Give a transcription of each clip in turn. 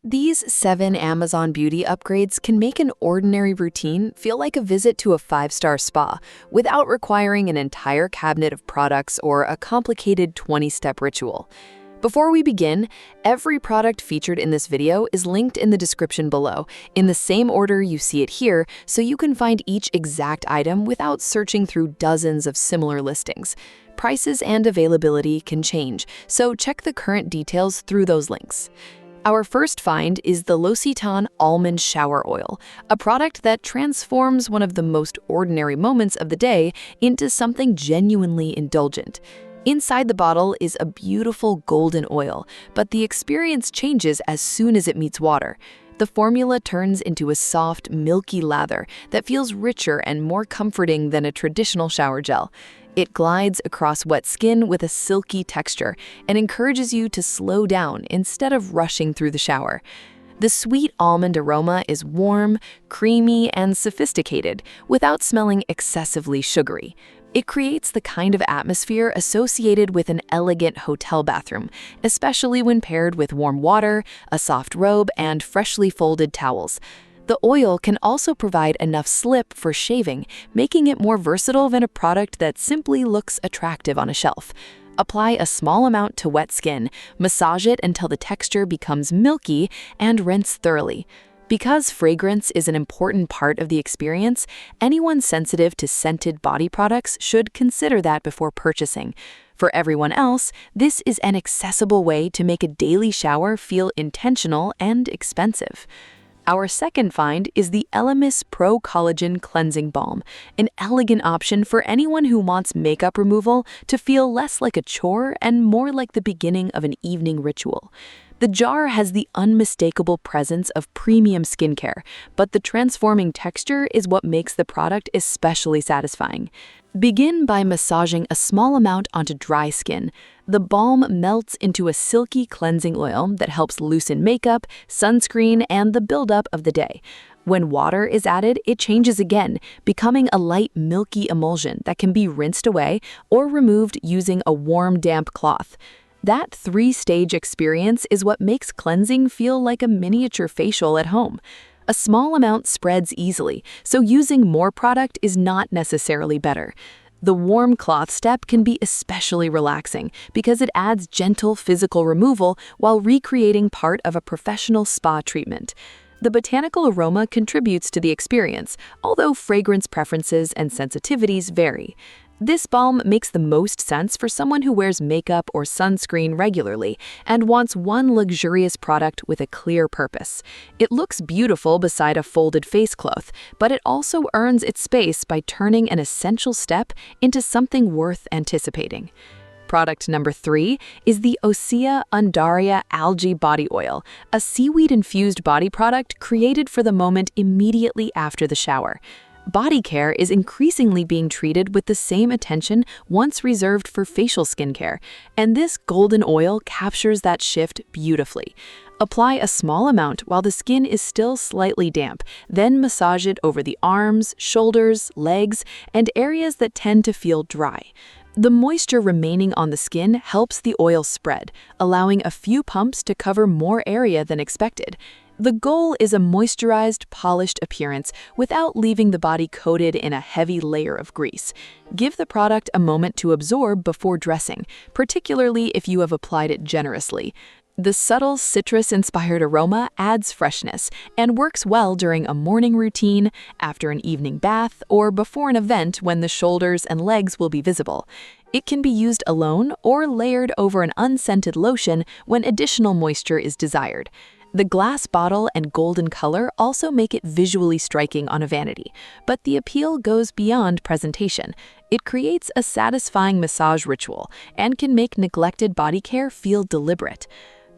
These 7 Amazon beauty upgrades can make an ordinary routine feel like a visit to a 5-star spa without requiring an entire cabinet of products or a complicated 20-step ritual. Before we begin, every product featured in this video is linked in the description below, in the same order you see it here, so you can find each exact item without searching through dozens of similar listings. Prices and availability can change, so check the current details through those links. Our first find is the L'Occitane Almond Shower Oil, a product that transforms one of the most ordinary moments of the day into something genuinely indulgent. Inside the bottle is a beautiful golden oil, but the experience changes as soon as it meets water. The formula turns into a soft, milky lather that feels richer and more comforting than a traditional shower gel. It glides across wet skin with a silky texture and encourages you to slow down instead of rushing through the shower. The sweet almond aroma is warm, creamy, and sophisticated without smelling excessively sugary. It creates the kind of atmosphere associated with an elegant hotel bathroom, especially when paired with warm water, a soft robe, and freshly folded towels. The oil can also provide enough slip for shaving, making it more versatile than a product that simply looks attractive on a shelf. Apply a small amount to wet skin, massage it until the texture becomes milky, and rinse thoroughly. Because fragrance is an important part of the experience, anyone sensitive to scented body products should consider that before purchasing. For everyone else, this is an accessible way to make a daily shower feel intentional and expensive. Our second find is the ELEMIS Pro-Collagen Cleansing Balm, an elegant option for anyone who wants makeup removal to feel less like a chore and more like the beginning of an evening ritual. The jar has the unmistakable presence of premium skincare, but the transforming texture is what makes the product especially satisfying. Begin by massaging a small amount onto dry skin. The balm melts into a silky cleansing oil that helps loosen makeup, sunscreen, and the buildup of the day. When water is added, it changes again, becoming a light, milky emulsion that can be rinsed away or removed using a warm, damp cloth. That 3-stage experience is what makes cleansing feel like a miniature facial at home. A small amount spreads easily, so using more product is not necessarily better. The warm cloth step can be especially relaxing because it adds gentle physical removal while recreating part of a professional spa treatment. The botanical aroma contributes to the experience, although fragrance preferences and sensitivities vary. This balm makes the most sense for someone who wears makeup or sunscreen regularly and wants one luxurious product with a clear purpose. It looks beautiful beside a folded face cloth, but it also earns its space by turning an essential step into something worth anticipating. Product number 3 is the OSEA Undaria Algae Body Oil, a seaweed-infused body product created for the moment immediately after the shower. Body care is increasingly being treated with the same attention once reserved for facial skincare, and this golden oil captures that shift beautifully. Apply a small amount while the skin is still slightly damp, then massage it over the arms, shoulders, legs, and areas that tend to feel dry. The moisture remaining on the skin helps the oil spread, allowing a few pumps to cover more area than expected. The goal is a moisturized, polished appearance without leaving the body coated in a heavy layer of grease. Give the product a moment to absorb before dressing, particularly if you have applied it generously. The subtle citrus-inspired aroma adds freshness and works well during a morning routine, after an evening bath, or before an event when the shoulders and legs will be visible. It can be used alone or layered over an unscented lotion when additional moisture is desired. The glass bottle and golden color also make it visually striking on a vanity, but the appeal goes beyond presentation. It creates a satisfying massage ritual and can make neglected body care feel deliberate.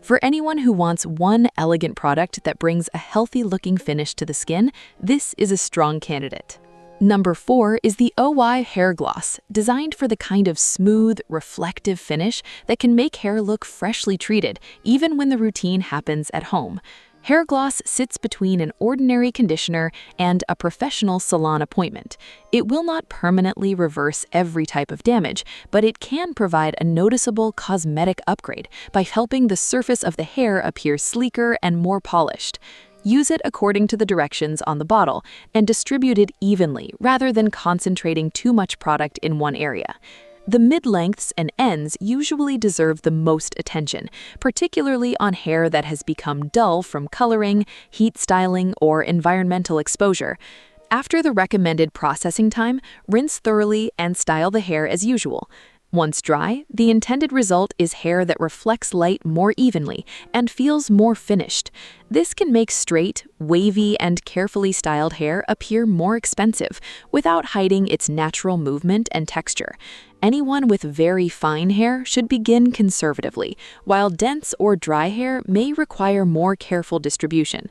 For anyone who wants one elegant product that brings a healthy-looking finish to the skin, this is a strong candidate. Number 4 is the OUAI Hair Gloss, designed for the kind of smooth, reflective finish that can make hair look freshly treated, even when the routine happens at home. Hair gloss sits between an ordinary conditioner and a professional salon appointment. It will not permanently reverse every type of damage, but it can provide a noticeable cosmetic upgrade by helping the surface of the hair appear sleeker and more polished. Use it according to the directions on the bottle and distribute it evenly rather than concentrating too much product in one area. The mid-lengths and ends usually deserve the most attention, particularly on hair that has become dull from coloring, heat styling, or environmental exposure. After the recommended processing time, rinse thoroughly and style the hair as usual. Once dry, the intended result is hair that reflects light more evenly and feels more finished. This can make straight, wavy, and carefully styled hair appear more expensive without hiding its natural movement and texture. Anyone with very fine hair should begin conservatively, while dense or dry hair may require more careful distribution.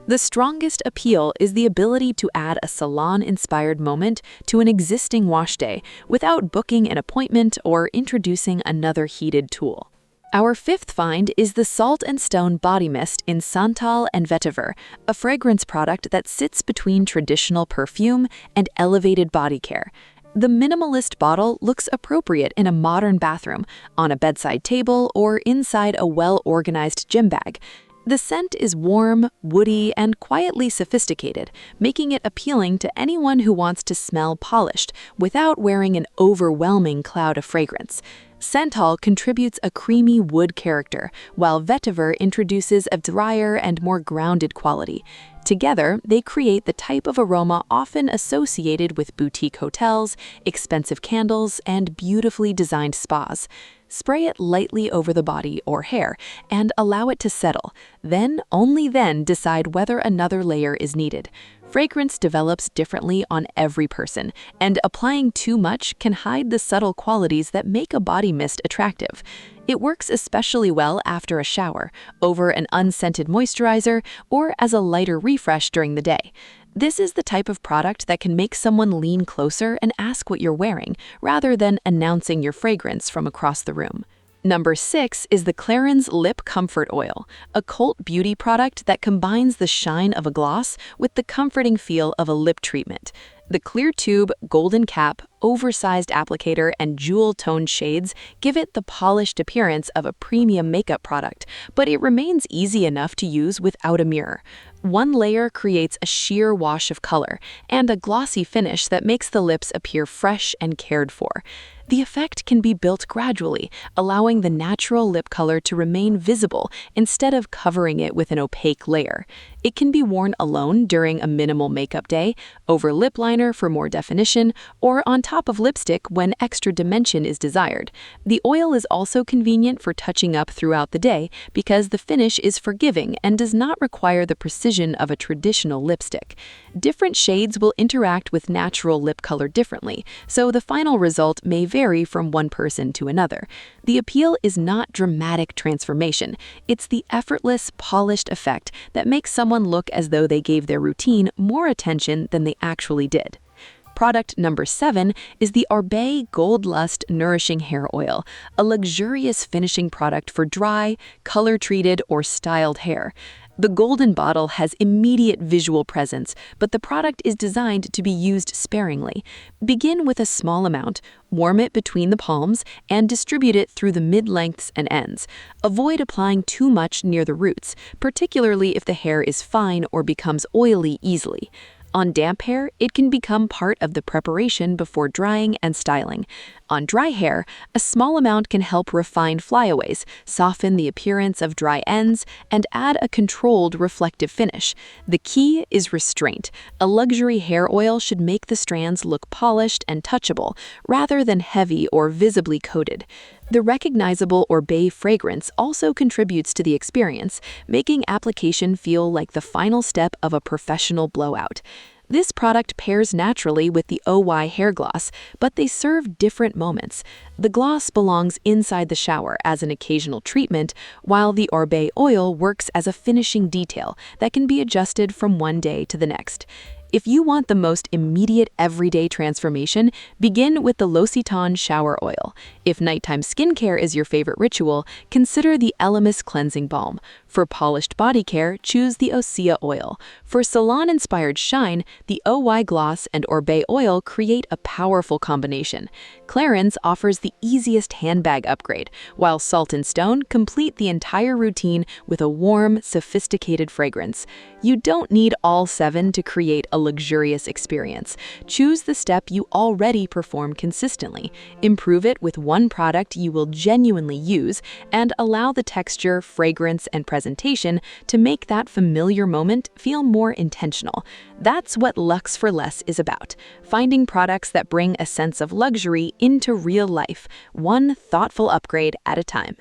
The strongest appeal is the ability to add a salon-inspired moment to an existing wash day without booking an appointment or introducing another heated tool. Our fifth find is the Salt and Stone Body Mist in Santal and Vetiver, a fragrance product that sits between traditional perfume and elevated body care. The minimalist bottle looks appropriate in a modern bathroom, on a bedside table, or inside a well-organized gym bag. The scent is warm, woody, and quietly sophisticated, making it appealing to anyone who wants to smell polished without wearing an overwhelming cloud of fragrance. Santal contributes a creamy wood character, while Vetiver introduces a drier and more grounded quality. Together, they create the type of aroma often associated with boutique hotels, expensive candles, and beautifully designed spas. Spray it lightly over the body or hair and allow it to settle. Then, only then, decide whether another layer is needed. Fragrance develops differently on every person, and applying too much can hide the subtle qualities that make a body mist attractive. It works especially well after a shower, over an unscented moisturizer, or as a lighter refresh during the day. This is the type of product that can make someone lean closer and ask what you're wearing, rather than announcing your fragrance from across the room. Number 6 is the Clarins Lip Comfort Oil, a cult beauty product that combines the shine of a gloss with the comforting feel of a lip treatment. The clear tube, golden cap, oversized applicator, and jewel-toned shades give it the polished appearance of a premium makeup product, but it remains easy enough to use without a mirror. One layer creates a sheer wash of color and a glossy finish that makes the lips appear fresh and cared for. The effect can be built gradually, allowing the natural lip color to remain visible instead of covering it with an opaque layer. It can be worn alone during a minimal makeup day, over lip liner for more definition, or on top of lipstick when extra dimension is desired. The oil is also convenient for touching up throughout the day because the finish is forgiving and does not require the precision of a traditional lipstick. Different shades will interact with natural lip color differently, so the final result may vary from one person to another. The appeal is not dramatic transformation. It's the effortless, polished effect that makes someone look as though they gave their routine more attention than they actually did. Product number 7 is the Oribe Gold Lust Nourishing Hair Oil, a luxurious finishing product for dry, color-treated, or styled hair. The golden bottle has immediate visual presence, but the product is designed to be used sparingly. Begin with a small amount, warm it between the palms, and distribute it through the mid-lengths and ends. Avoid applying too much near the roots, particularly if the hair is fine or becomes oily easily. On damp hair, it can become part of the preparation before drying and styling. On dry hair, a small amount can help refine flyaways, soften the appearance of dry ends, and add a controlled reflective finish. The key is restraint. A luxury hair oil should make the strands look polished and touchable, rather than heavy or visibly coated. The recognizable Oribe fragrance also contributes to the experience, making application feel like the final step of a professional blowout. This product pairs naturally with the OUAI hair gloss, but they serve different moments. The gloss belongs inside the shower as an occasional treatment, while the Oribe oil works as a finishing detail that can be adjusted from one day to the next. If you want the most immediate everyday transformation, begin with the L'Occitane Shower Oil. If nighttime skincare is your favorite ritual, consider the ELEMIS Cleansing Balm. For polished body care, choose the OSEA oil. For salon-inspired shine, the OUAI Gloss and Oribe oil create a powerful combination. Clarins offers the easiest handbag upgrade, while Salt and Stone complete the entire routine with a warm, sophisticated fragrance. You don't need all 7 to create a luxurious experience. Choose the step you already perform consistently. Improve it with one product you will genuinely use, and allow the texture, fragrance, and presentation to make that familiar moment feel more intentional. That's what Luxe for Less is about, finding products that bring a sense of luxury into real life, one thoughtful upgrade at a time.